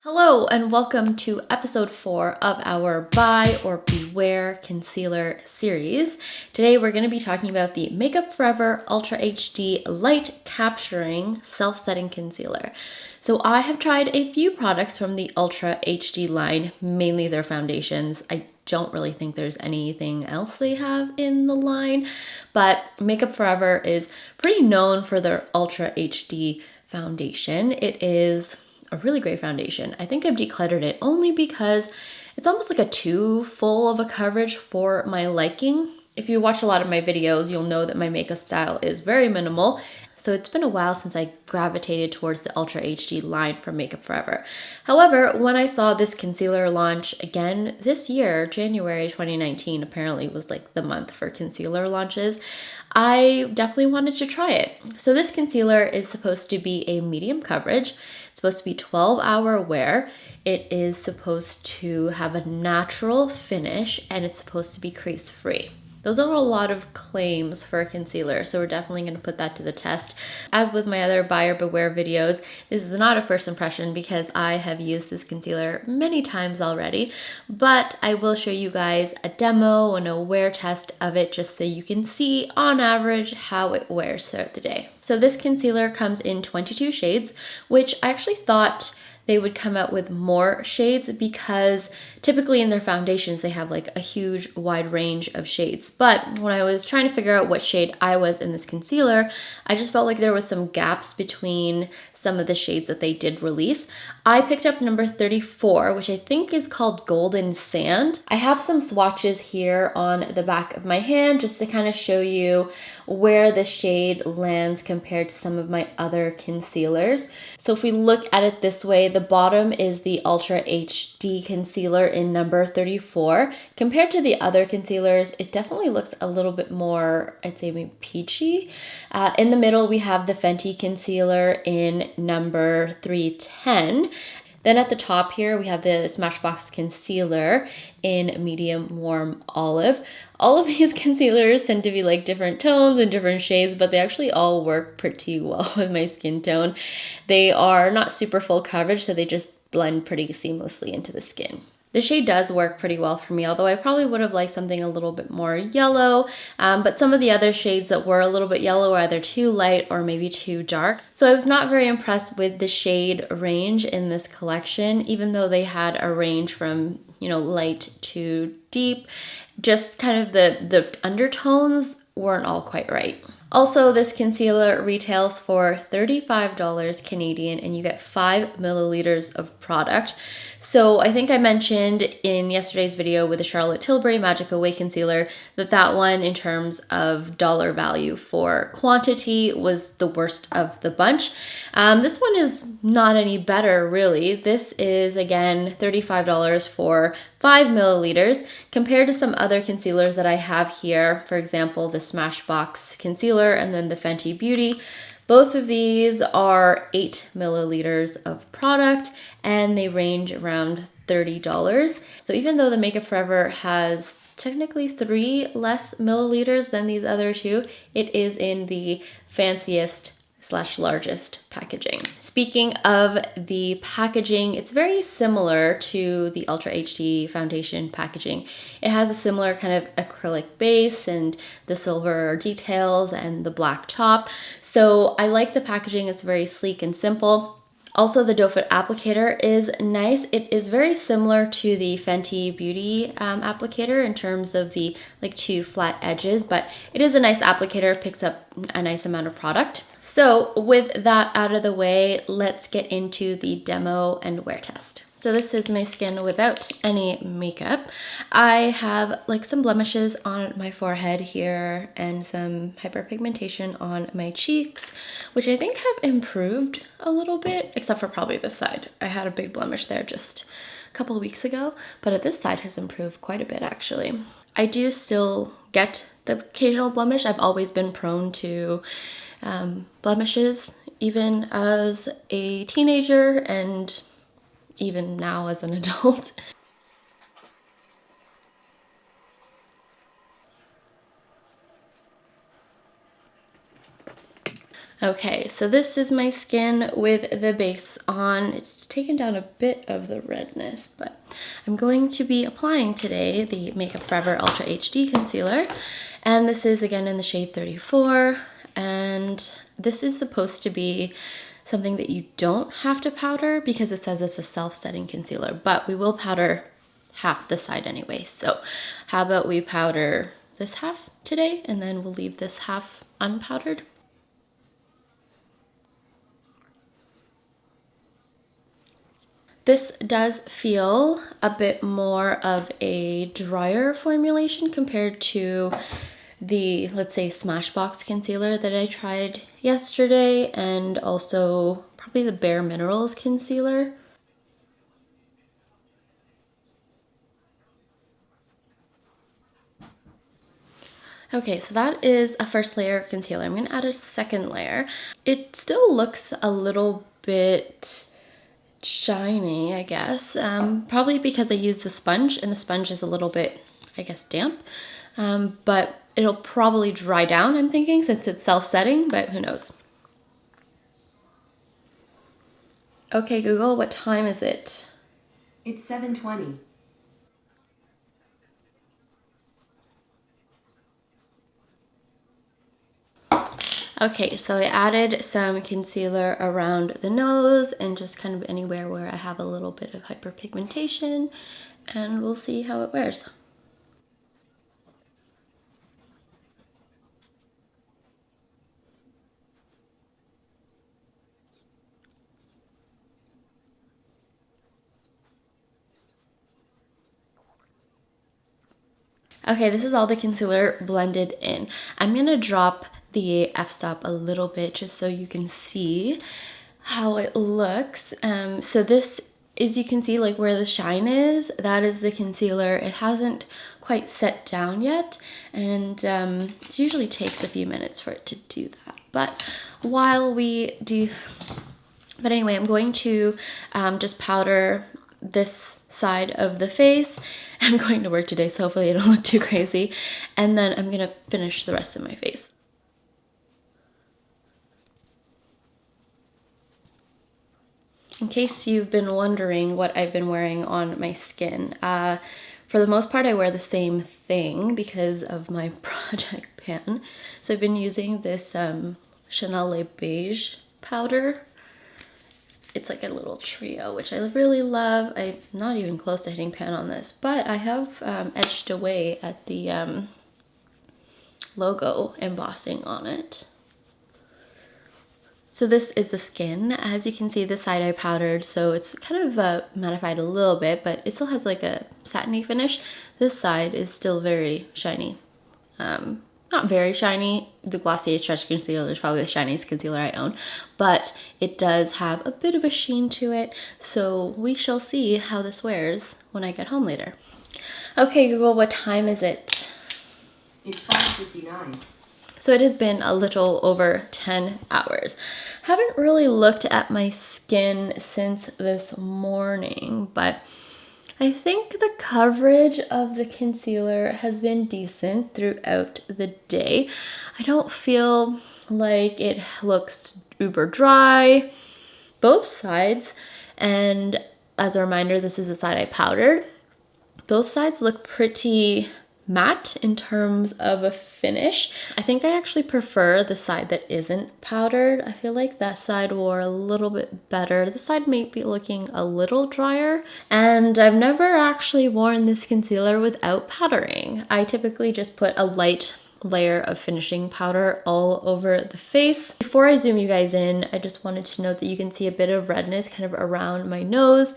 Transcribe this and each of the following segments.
Hello and welcome to episode 4 of our Buy or Beware Concealer series. Today we're going to be talking about the Makeup Forever Ultra HD Light Capturing Self-Setting Concealer. So I have tried a few products from the Ultra HD line, mainly their foundations. I don't really think there's anything else they have in the line, but Makeup Forever is pretty known for their Ultra HD foundation. It is a really great foundation. I think I've decluttered it only because it's almost like a too full of a coverage for my liking. If you watch a lot of my videos, you'll know that my makeup style is very minimal. So it's been a while since I gravitated towards the Ultra HD line from Makeup Forever. However, when I saw this concealer launch again this year, January 2019 apparently was like the month for concealer launches, I definitely wanted to try it. So this concealer is supposed to be a medium coverage. It's supposed to be 12-hour wear. It is supposed to have a natural finish and it's supposed to be crease free. Those are a lot of claims for a concealer, so we're definitely going to put that to the test. As with my other buyer beware videos, this is not a first impression because I have used this concealer many times already, but I will show you guys a demo and a wear test of it just so you can see on average how it wears throughout the day. So this concealer comes in 22 shades, which I actually thought they would come out with more shades because typically in their foundations they have like a huge wide range of shades. But when I was trying to figure out what shade I was in this concealer, I just felt like there was some gaps between some of the shades that they did release. I picked up number 34, which I think is called Golden Sand. I have some swatches here on the back of my hand just to kind of show you where the shade lands compared to some of my other concealers. So if we look at it this way, the bottom is the Ultra HD concealer in number 34. Compared to the other concealers, it definitely looks a little bit more, I'd say maybe peachy. In the middle, we have the Fenty concealer in number 310. Then at the top here, we have the Smashbox concealer in medium warm olive. All of these concealers tend to be like different tones and different shades, but they actually all work pretty well with my skin tone. They are not super full coverage, so they just blend pretty seamlessly into the skin. The shade does work pretty well for me, although I probably would have liked something a little bit more yellow, but some of the other shades that were a little bit yellow were either too light or maybe too dark. So I was not very impressed with the shade range in this collection, even though they had a range from, light to deep. Just kind of the undertones weren't all quite right. Also, this concealer retails for $35 Canadian and you get 5 milliliters of product. So I think I mentioned in yesterday's video with the Charlotte Tilbury Magic Away concealer that one in terms of dollar value for quantity was the worst of the bunch. This one is not any better really. This is again $35 for 5 milliliters compared to some other concealers that I have here. For example, the Smashbox concealer and then the Fenty Beauty. Both of these are 8 milliliters of product and they range around $30. So even though the Makeup Forever has technically 3 less milliliters than these other two, it is in the fanciest / largest packaging. Speaking of the packaging, it's very similar to the Ultra HD foundation packaging. It has a similar kind of acrylic base and the silver details and the black top. So I like the packaging, it's very sleek and simple. Also, the doe foot applicator is nice. It is very similar to the Fenty Beauty applicator in terms of the like 2 flat edges, but it is a nice applicator, picks up a nice amount of product. So with that out of the way, let's get into the demo and wear test. So this is my skin without any makeup. I have like some blemishes on my forehead here and some hyperpigmentation on my cheeks, which I think have improved a little bit, except for probably this side. I had a big blemish there just a couple of weeks ago, but this side has improved quite a bit actually. I do still get the occasional blemish. I've always been prone to blemishes, even as a teenager and even now as an adult. Okay, so this is my skin with the base on. It's taken down a bit of the redness, but I'm going to be applying today the Makeup Forever Ultra HD Concealer. And this is again in the shade 34. And this is supposed to be something that you don't have to powder because it says it's a self-setting concealer, but we will powder half the side anyway. So how about we powder this half today and then we'll leave this half unpowdered? This does feel a bit more of a drier formulation compared to the, let's say, Smashbox concealer that I tried yesterday, and also probably the Bare Minerals concealer. Okay, so that is a first layer of concealer. I'm gonna add a second layer. It still looks a little bit shiny, I guess. Probably because I used the sponge, and the sponge is a little bit, I guess, damp. But it'll probably dry down, I'm thinking, since it's self-setting, but who knows. Okay, Google, what time is it? It's 7:20. Okay, so I added some concealer around the nose and just kind of anywhere where I have a little bit of hyperpigmentation, and we'll see how it wears. Okay, this is all the concealer blended in. I'm gonna drop the f-stop a little bit just so you can see how it looks. So this, as you can see, like where the shine is, that is the concealer. It hasn't quite set down yet, and it usually takes a few minutes for it to do that. But while we do, but anyway, I'm going to just powder this side of the face. I'm going to work today, so hopefully I don't look too crazy. And then I'm gonna finish the rest of my face. In case you've been wondering what I've been wearing on my skin, for the most part I wear the same thing because of my project pan. So I've been using this Chanel Le Beige powder. It's like a little trio, which I really love. I'm not even close to hitting pan on this, but I have etched away at the logo embossing on it. So this is the skin. As you can see, this side I powdered, so it's kind of mattified a little bit, but it still has like a satiny finish. This side is still very shiny. Not very shiny. The Glossier Stretch Concealer is probably the shiniest concealer I own, but it does have a bit of a sheen to it, so we shall see how this wears when I get home later. Okay, Google, what time is it? It's 5:59. So it has been a little over 10 hours. Haven't really looked at my skin since this morning, but I think the coverage of the concealer has been decent throughout the day. I don't feel like it looks uber dry, both sides. And as a reminder, this is the side I powdered. Both sides look pretty matte in terms of a finish. I think I actually prefer the side that isn't powdered. I feel like that side wore a little bit better. This side may be looking a little drier, and I've never actually worn this concealer without powdering. I typically just put a light layer of finishing powder all over the face. Before I zoom you guys in, I just wanted to note that you can see a bit of redness kind of around my nose,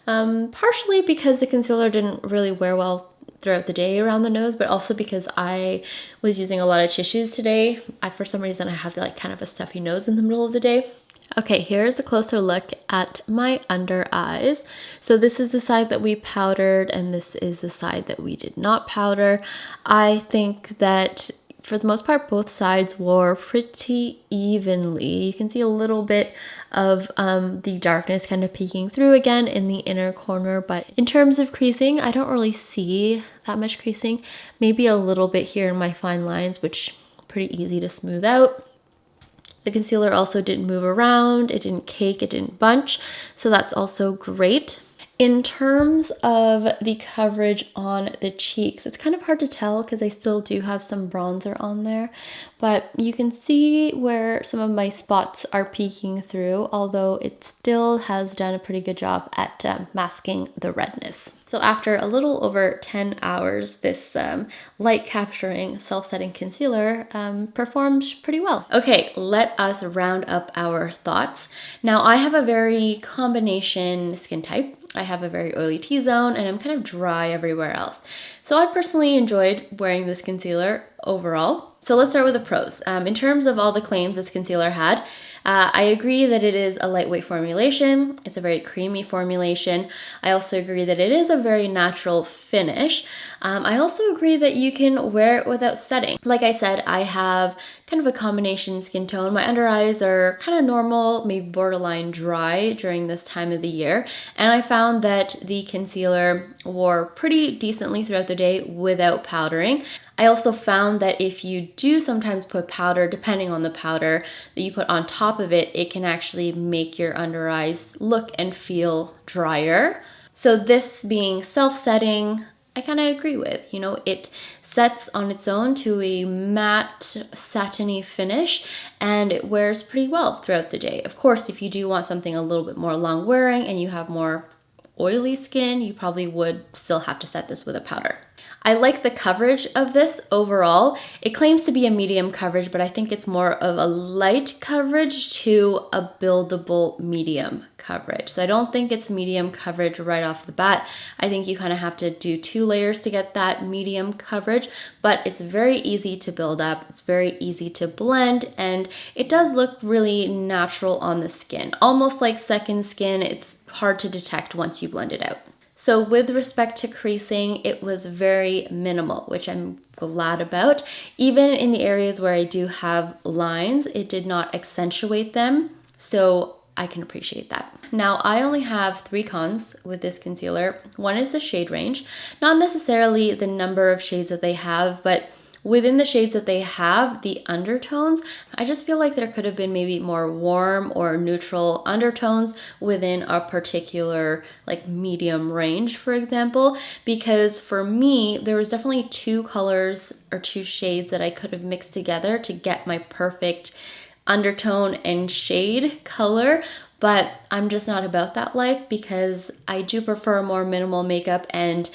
partially because the concealer didn't really wear well throughout the day around the nose, but also because I was using a lot of tissues today. For some reason I have like kind of a stuffy nose in the middle of the day. Okay, here's a closer look at my under eyes. So this is the side that we powdered, and this is the side that we did not powder. I think that for the most part, both sides wore pretty evenly. You can see a little bit of the darkness kind of peeking through again in the inner corner, but in terms of creasing, I don't really see that much creasing. Maybe a little bit here in my fine lines, which are pretty easy to smooth out. The concealer also didn't move around, it didn't cake, it didn't bunch, so that's also great. In terms of the coverage on the cheeks, it's kind of hard to tell because I still do have some bronzer on there, but you can see where some of my spots are peeking through, although it still has done a pretty good job at masking the redness. So after a little over 10 hours, this light capturing self-setting concealer performed pretty well. Okay, let us round up our thoughts. Now I have a very combination skin type. I have a very oily T-zone and I'm kind of dry everywhere else. So I personally enjoyed wearing this concealer overall. So let's start with the pros. In terms of all the claims this concealer had, I agree that it is a lightweight formulation. It's a very creamy formulation. I also agree that it is a very natural finish. I also agree that you can wear it without setting. Like I said, I have kind of a combination skin tone. My under eyes are kind of normal, maybe borderline dry during this time of the year. And I found that the concealer wore pretty decently throughout the day without powdering. I also found that if you do sometimes put powder, depending on the powder that you put on top of it, it can actually make your under eyes look and feel drier. So this being self-setting, I kind of agree with. You know, it sets on its own to a matte satiny finish and it wears pretty well throughout the day. Of course, if you do want something a little bit more long wearing and you have more oily skin, you probably would still have to set this with a powder. I like the coverage of this overall. It claims to be a medium coverage, but I think it's more of a light coverage to a buildable medium coverage. So I don't think it's medium coverage right off the bat. I think you kind of have to do 2 layers to get that medium coverage, but it's very easy to build up. It's very easy to blend, and it does look really natural on the skin. Almost like second skin. It's hard to detect once you blend it out. So with respect to creasing, it was very minimal, which I'm glad about. Even in the areas where I do have lines, it did not accentuate them. So I can appreciate that. Now, I only have 3 cons with this concealer. One is the shade range, not necessarily the number of shades that they have, but within the shades that they have, the undertones, I just feel like there could have been maybe more warm or neutral undertones within a particular like medium range, for example, because for me, there was definitely 2 colors or 2 shades that I could have mixed together to get my perfect undertone and shade color, but I'm just not about that life because I do prefer more minimal makeup, and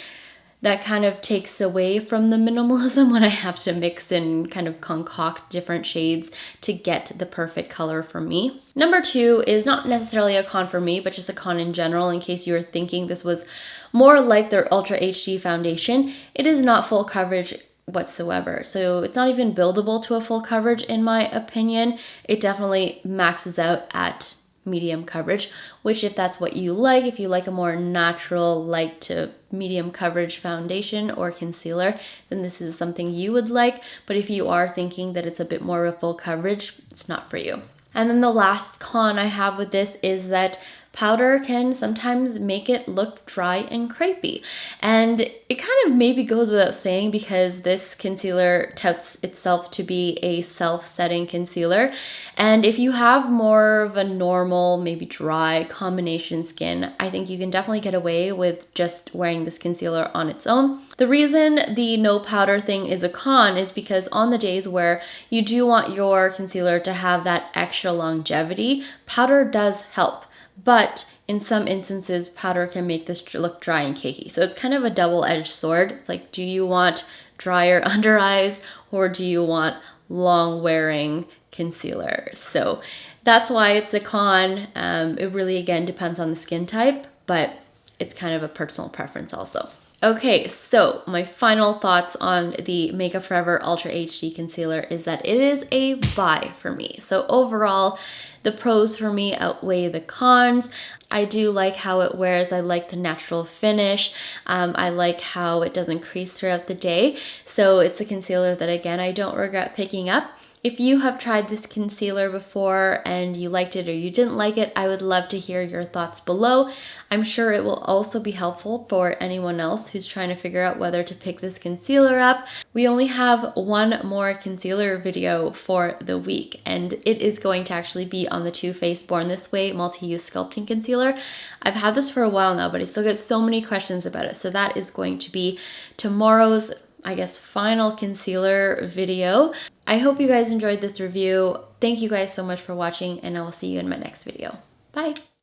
that kind of takes away from the minimalism when I have to mix and kind of concoct different shades to get the perfect color for me. Number 2 is not necessarily a con for me, but just a con in general in case you were thinking this was more like their Ultra HD foundation. It is not full coverage whatsoever. So it's not even buildable to a full coverage in my opinion. It definitely maxes out at medium coverage, which if that's what you like, if you like a more natural light to medium coverage foundation or concealer, then this is something you would like. But if you are thinking that it's a bit more of a full coverage, it's not for you. And then the last con I have with this is that powder can sometimes make it look dry and crepey. And it kind of maybe goes without saying because this concealer touts itself to be a self-setting concealer. And if you have more of a normal, maybe dry combination skin, I think you can definitely get away with just wearing this concealer on its own. The reason the no powder thing is a con is because on the days where you do want your concealer to have that extra longevity, powder does help. But in some instances, powder can make this look dry and cakey. So it's kind of a double-edged sword. It's like, do you want drier under eyes or do you want long-wearing concealer? So that's why it's a con. It really, again, depends on the skin type, but it's kind of a personal preference also. Okay, so my final thoughts on the Makeup Forever Ultra HD Concealer is that it is a buy for me. So overall, the pros for me outweigh the cons. I do like how it wears. I like the natural finish. I like how it doesn't crease throughout the day. So it's a concealer that, again, I don't regret picking up. If you have tried this concealer before and you liked it or you didn't like it, I would love to hear your thoughts below. I'm sure it will also be helpful for anyone else who's trying to figure out whether to pick this concealer up. We only have one more concealer video for the week, and it is going to actually be on the Too Faced Born This Way multi-use sculpting concealer. I've had this for a while now, but I still get so many questions about it. So that is going to be tomorrow's, I guess, final concealer video. I hope you guys enjoyed this review. Thank you guys so much for watching, and I will see you in my next video. Bye.